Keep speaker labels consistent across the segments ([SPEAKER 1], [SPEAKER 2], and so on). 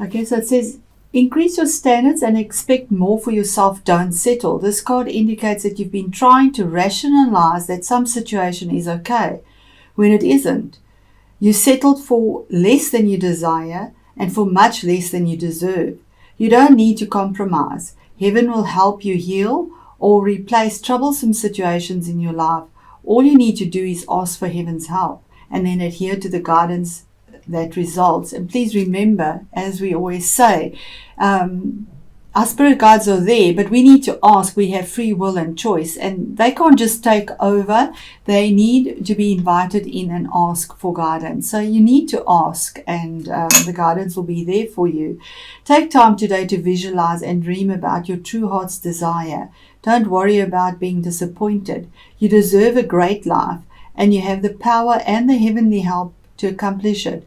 [SPEAKER 1] Okay, so it says, increase your standards and expect more for yourself. Don't settle. This card indicates that you've been trying to rationalize that some situation is okay when it isn't. You settled for less than you desire and for much less than you deserve. You don't need to compromise. Heaven will help you heal or replace troublesome situations in your life. All you need to do is ask for heaven's help and then adhere to the guidance that results. And please remember, as we always say, our spirit guides are there, but we need to ask. We have free will and choice, and they can't just take over. They need to be invited in and ask for guidance. So you need to ask, and the guidance will be there for you. Take time today to visualize and dream about your true heart's desire. Don't worry about being disappointed. You deserve a great life, and you have the power and the heavenly help to accomplish it.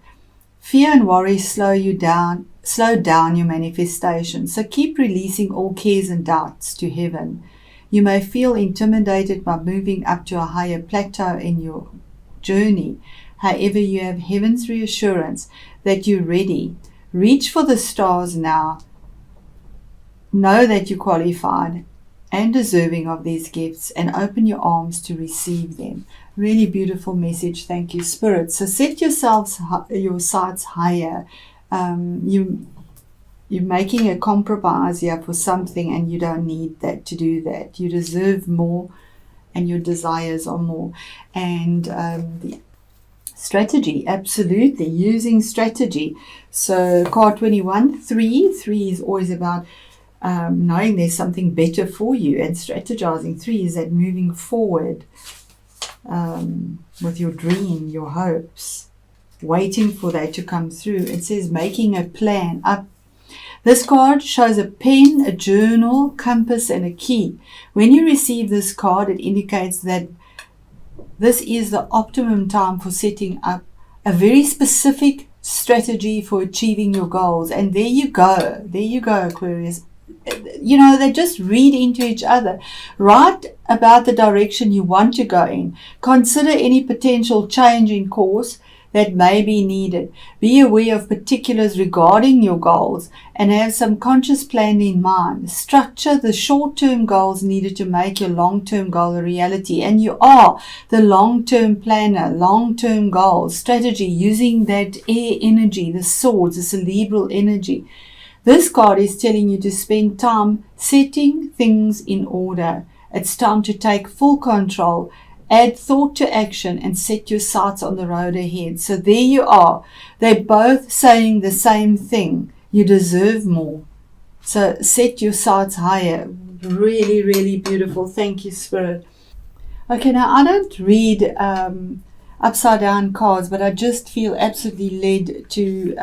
[SPEAKER 1] Fear and worry slow down your manifestation. So keep releasing all cares and doubts to heaven. You may feel intimidated by moving up to a higher plateau in your journey. However, you have heaven's reassurance that you're ready. Reach for the stars now. Know that you're qualified and deserving of these gifts, and open your arms to receive them. Really beautiful message. Thank you, Spirit. So set your sights higher. You're making a compromise here for something, and you don't need that to do that. You deserve more, and your desires are more. And the strategy, absolutely, using strategy. So card 21, 3 is always about knowing there's something better for you, and strategizing. 3 is that moving forward with your dream, your hopes, waiting for that to come through. It says making a plan up. This card shows a pen, a journal, compass, and a key. When you receive this card, it indicates that this is the optimum time for setting up a very specific strategy for achieving your goals. And there you go, Aquarius. You know, they just read into each other. Write about the direction you want to go in. Consider any potential change in course that may be needed. Be aware of particulars regarding your goals and have some conscious plan in mind. Structure the short-term goals needed to make your long-term goal a reality. And you are the long-term planner, long-term goals, strategy, using that air energy, the swords, the cerebral energy. This card is telling you to spend time setting things in order. It's time to take full control, add thought to action, and set your sights on the road ahead. So there you are. They're both saying the same thing. You deserve more. So set your sights higher. Really, really beautiful. Thank you, Spirit. Okay, now I don't read upside down cards, but I just feel absolutely led to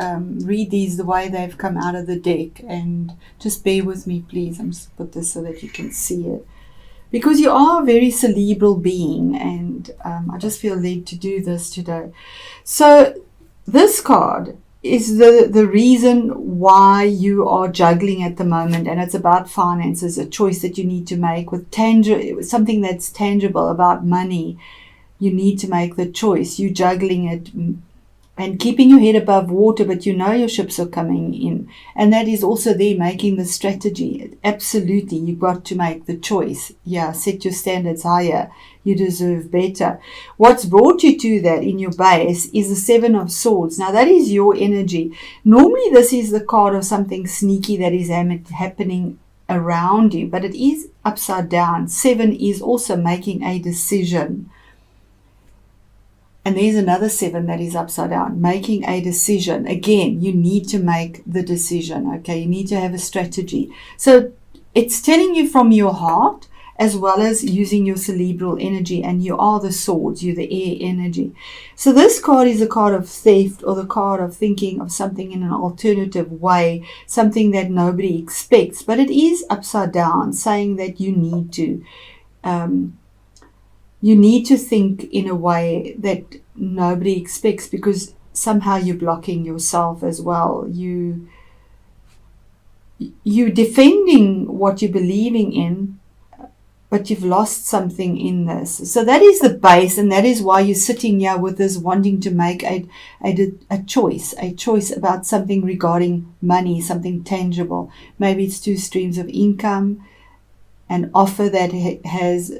[SPEAKER 1] read these the way they've come out of the deck. And just bear with me, please. I'm just put this so that you can see it, because you are a very cerebral being, and I just feel led to do this today. So this card is the reason why you are juggling at the moment, and it's about finances, a choice that you need to make with something that's tangible, about money. You need to make the choice. You're juggling it and keeping your head above water, but you know your ships are coming in. And that is also there, making the strategy. Absolutely, you've got to make the choice. Yeah, set your standards higher. You deserve better. What's brought you to that in your base is the 7 of Swords. Now, that is your energy. Normally, this is the card of something sneaky that is happening around you, but it is upside down. 7 is also making a decision. And there's another 7 that is upside down, making a decision. Again, you need to make the decision, okay? You need to have a strategy. So it's telling you from your heart, as well as using your cerebral energy, and you are the swords, you're the air energy. So this card is a card of theft, or the card of thinking of something in an alternative way, something that nobody expects. But it is upside down, saying that you need to think in a way that nobody expects, because somehow you're blocking yourself as well. You're defending what you're believing in, but you've lost something in this. So that is the base, and that is why you're sitting here with this wanting to make a choice about something regarding money, something tangible. Maybe it's 2 streams of income, an offer that has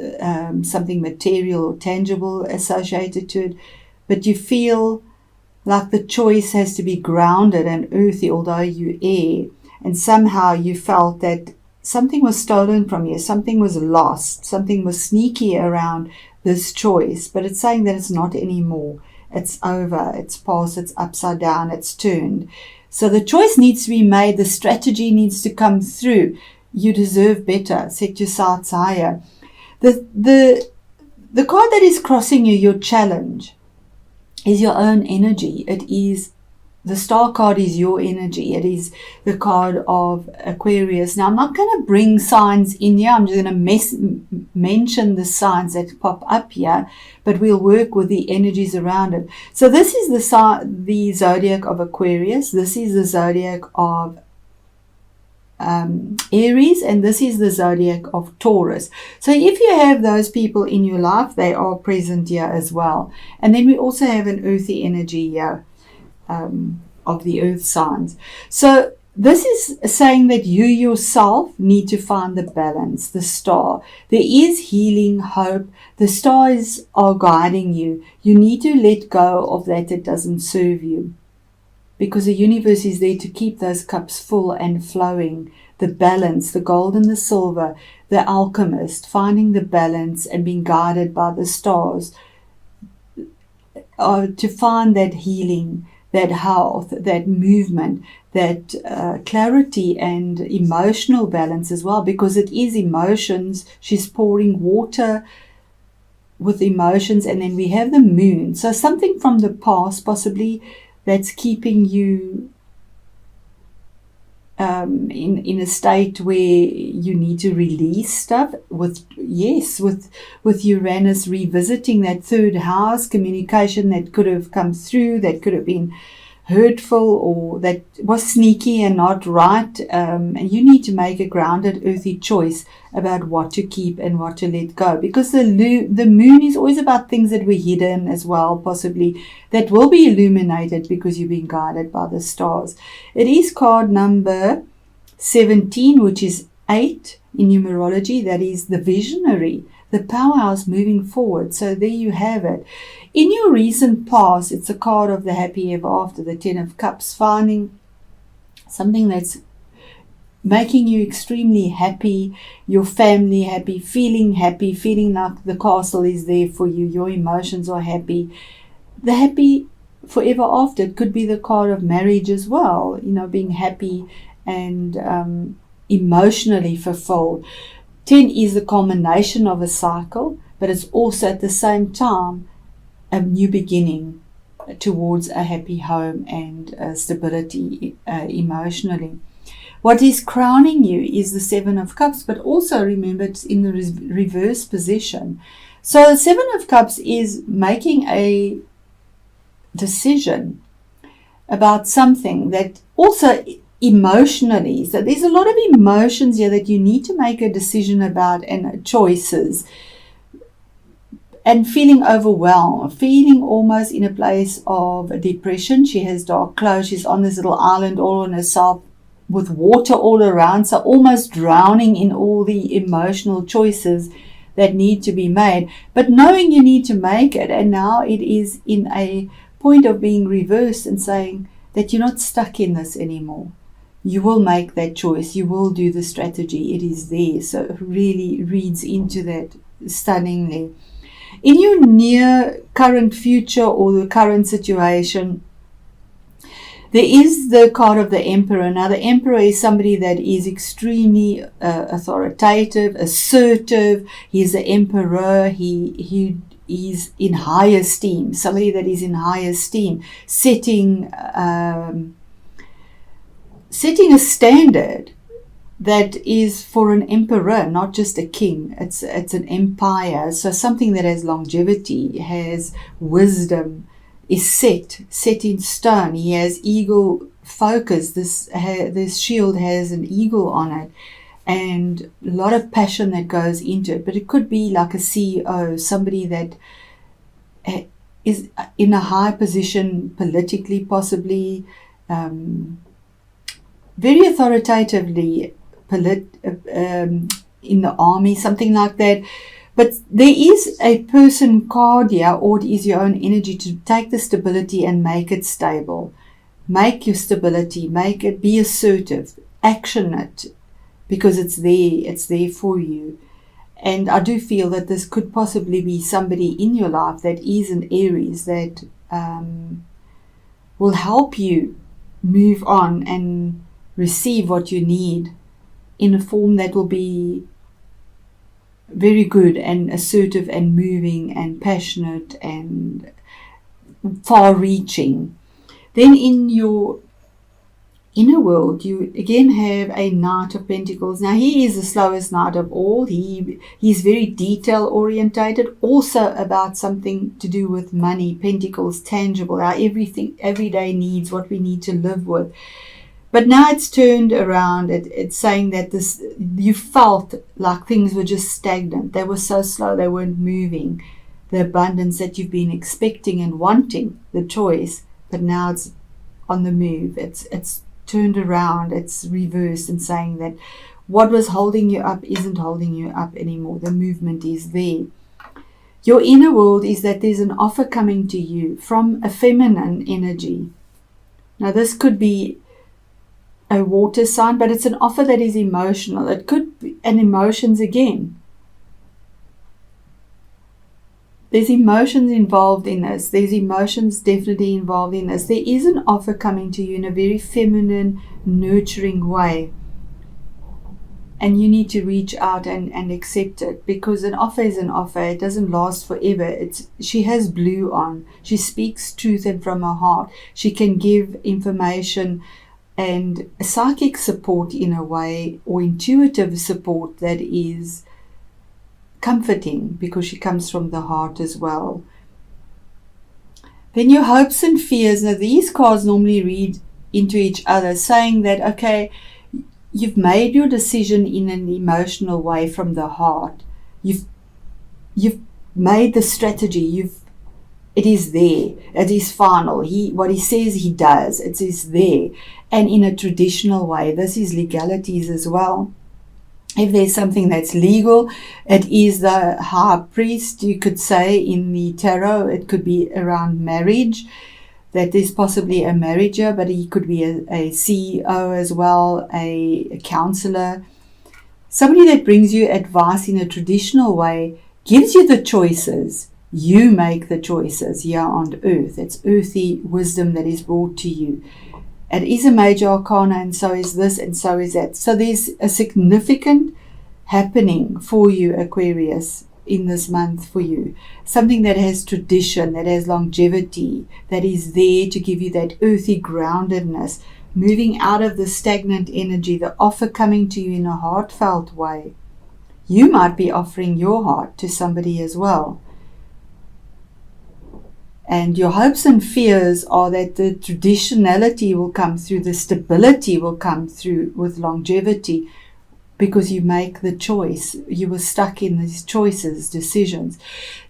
[SPEAKER 1] something material or tangible associated to it, but you feel like the choice has to be grounded and earthy, although you air, and somehow you felt that something was stolen from you, something was lost, something was sneaky around this choice, but it's saying that it's not anymore. It's over, it's past, it's upside down, it's turned. So the choice needs to be made, the strategy needs to come through. You deserve better, set your sights higher. The card that is crossing you, your challenge, is your own energy. It is the star card is your energy. It is the card of Aquarius. Now, I'm not going to bring signs in here. I'm just going to mention the signs that pop up here, but we'll work with the energies around it. So this is the zodiac of Aquarius. This is the zodiac of Aries, and this is the zodiac of Taurus. So if you have those people in your life, they are present here as well. And then we also have an earthy energy here. Of the earth signs. So this is saying that you yourself need to find the balance, the star. There is healing, hope. The stars are guiding you. You need to let go of that doesn't serve you, because the universe is there to keep those cups full and flowing. The balance, the gold and the silver, the alchemist, finding the balance and being guided by the stars to find that healing, that health, that movement, that clarity and emotional balance as well, because it is emotions. She's pouring water with emotions, and then we have the moon. So something from the past possibly that's keeping you in a state where you need to release stuff with Uranus revisiting that 3rd house, communication that could have come through, that could have been hurtful or that was sneaky and not right. And you need to make a grounded, earthy choice about what to keep and what to let go, because the moon is always about things that were hidden as well, possibly, that will be illuminated because you're being guided by the stars. It is card number 17, which is 8 in numerology. That is the visionary, the powerhouse moving forward. So there you have it. In your recent past, it's a card of the happy ever after, the 10 of Cups, finding something that's making you extremely happy, your family happy, feeling like the castle is there for you, your emotions are happy. The happy forever after, it could be the card of marriage as well, being happy and emotionally fulfilled. 10 is the culmination of a cycle, but it's also at the same time a new beginning towards a happy home and stability emotionally. What is crowning you is the 7 of Cups, but also remember it's in the reverse position. So 7 of Cups is making a decision about something that also emotionally, so there's a lot of emotions here that you need to make a decision about and choices, and feeling overwhelmed, feeling almost in a place of depression. She has dark clothes, she's on this little island all on herself with water all around, so almost drowning in all the emotional choices that need to be made, but knowing you need to make it. And now it is in a point of being reversed and saying that you're not stuck in this anymore. You will make that choice. You will do the strategy. It is there. So it really reads into that stunningly. In your near current future or the current situation, there is the card of the Emperor. Now, the Emperor is somebody that is extremely authoritative, assertive. He is the Emperor. He is in high esteem. Somebody that is in high esteem, setting a standard that is for an emperor, not just a king. It's an empire. So something that has longevity, has wisdom, is set in stone. He has eagle focus. This shield has an eagle on it. and a lot of passion that goes into it. But it could be like a CEO, somebody that is in a high position politically, possibly, very authoritatively, in the army, something like that. But there is a person card here, or it is your own energy to take the stability and make it stable. Make your stability, make it, be assertive, action it, because it's there for you. And I do feel that this could possibly be somebody in your life that is an Aries that will help you move on and receive what you need in a form that will be very good and assertive and moving and passionate and far-reaching. Then in your inner world, you again have a Knight of Pentacles. Now, he is the slowest knight of all. He's very detail-orientated, also about something to do with money, pentacles, tangible, our everyday needs, what we need to live with. But now it's turned around. It's saying that you felt like things were just stagnant. They were so slow, they weren't moving. The abundance that you've been expecting and wanting, the choice, but now it's on the move. It's turned around. It's reversed and saying that what was holding you up isn't holding you up anymore. The movement is there. Your inner world is that there's an offer coming to you from a feminine energy. Now, this could be a water sign, but it's an offer that is emotional. It could be, and emotions again. There's emotions involved in this. There's emotions definitely involved in this. There is an offer coming to you in a very feminine, nurturing way. And you need to reach out and accept it, because an offer is an offer. It doesn't last forever. She has blue on. She speaks truth and from her heart. She can give information and psychic support in a way, or intuitive support that is comforting, because she comes from the heart as well. Then your hopes and fears. Now, these cards normally read into each other, saying that, okay, you've made your decision in an emotional way from the heart. You've made the strategy. It is there. It is final. What he says he does. It is there. And in a traditional way. This is legalities as well. If there's something that's legal, it is the high priest, you could say, in the tarot. It could be around marriage, that there's possibly a marriage here, but he could be a CEO as well, a counselor. Somebody that brings you advice in a traditional way, gives you the choices. You make the choices here on earth. It's earthy wisdom that is brought to you. It is a major arcana, and so is this, and so is that. So there's a significant happening for you, Aquarius, in this month for you. Something that has tradition, that has longevity, that is there to give you that earthy groundedness, moving out of the stagnant energy, the offer coming to you in a heartfelt way. You might be offering your heart to somebody as well. And your hopes and fears are that the traditionality will come through, the stability will come through with longevity, because you make the choice. You were stuck in these choices, decisions.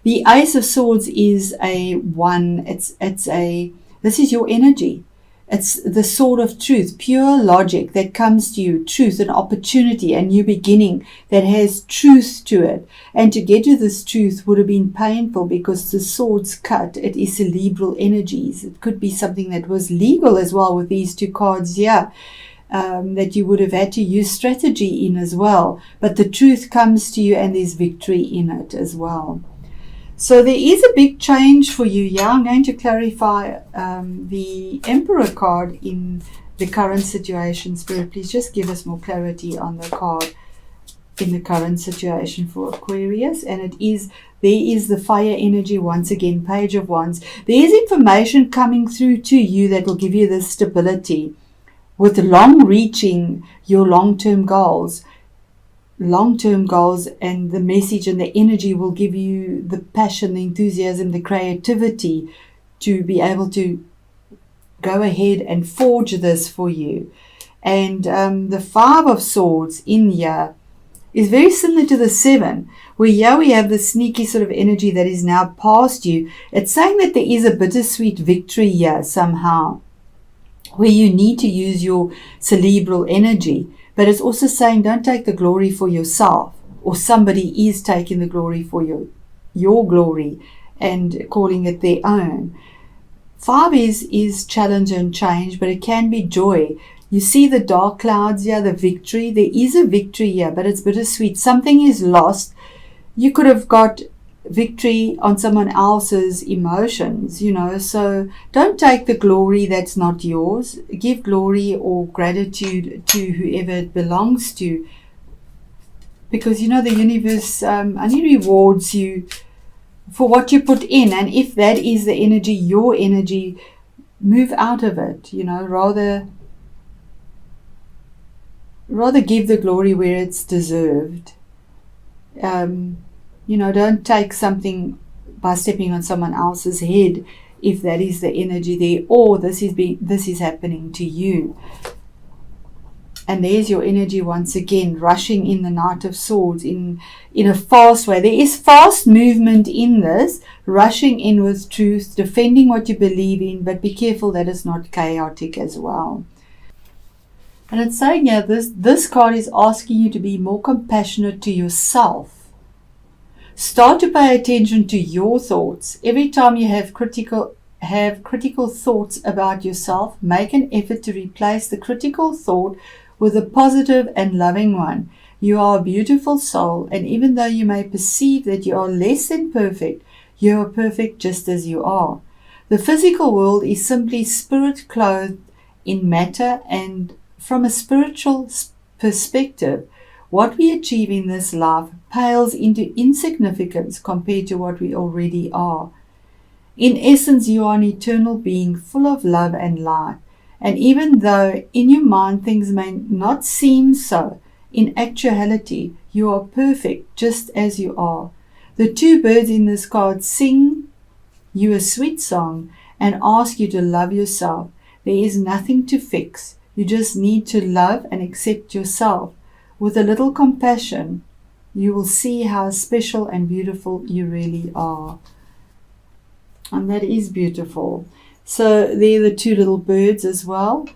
[SPEAKER 1] The Ace of Swords is a one. This is your energy. It's the sword of truth, pure logic that comes to you, truth, an opportunity, a new beginning that has truth to it. And to get to this truth would have been painful, because the sword's cut. It is cerebral energies. It could be something that was legal as well with these two cards here, that you would have had to use strategy in as well. But the truth comes to you, and there's victory in it as well. So there is a big change for you. Yeah, I'm going to clarify the Emperor card in the current situation. Spirit, please just give us more clarity on the card in the current situation for Aquarius. And there is the fire energy once again, Page of Wands. There is information coming through to you that will give you this stability with long-reaching your long-term goals. Long-term goals, and the message and the energy will give you the passion, the enthusiasm, the creativity to be able to go ahead and forge this for you. And the 5 of Swords in here is very similar to the 7, where here we have the sneaky sort of energy that is now past you. It's saying that there is a bittersweet victory here somehow, where you need to use your cerebral energy. But it's also saying don't take the glory for yourself, or somebody is taking the glory for your glory and calling it their own. 5 is challenge and change, but it can be joy. You see the dark clouds here, the victory. There is a victory here, but it's bittersweet. Something is lost. You could have got victory on someone else's emotions, so don't take the glory that's not yours. Give glory or gratitude to whoever it belongs to, because the universe only rewards you for what you put in, and if that is the energy, your energy, move out of it. Rather give the glory where it's deserved. Don't take something by stepping on someone else's head if that is the energy there, or this is happening to you. And there's your energy once again, rushing in the Knight of Swords in a fast way. There is fast movement in this, rushing in with truth, defending what you believe in, but be careful that it's not chaotic as well. And it's saying here, this card is asking you to be more compassionate to yourself. Start to pay attention to your thoughts. Every time you have critical thoughts about yourself, make an effort to replace the critical thought with a positive and loving one. You are a beautiful soul, and even though you may perceive that you are less than perfect, you are perfect just as you are. The physical world is simply spirit clothed in matter, and from a spiritual perspective, what we achieve in this life pales into insignificance compared to what we already are. In essence, you are an eternal being full of love and light. And even though in your mind things may not seem so, in actuality, you are perfect just as you are. The 2 birds in this card sing you a sweet song and ask you to love yourself. There is nothing to fix. You just need to love and accept yourself. With a little compassion, you will see how special and beautiful you really are. And that is beautiful. So there are the 2 little birds as well.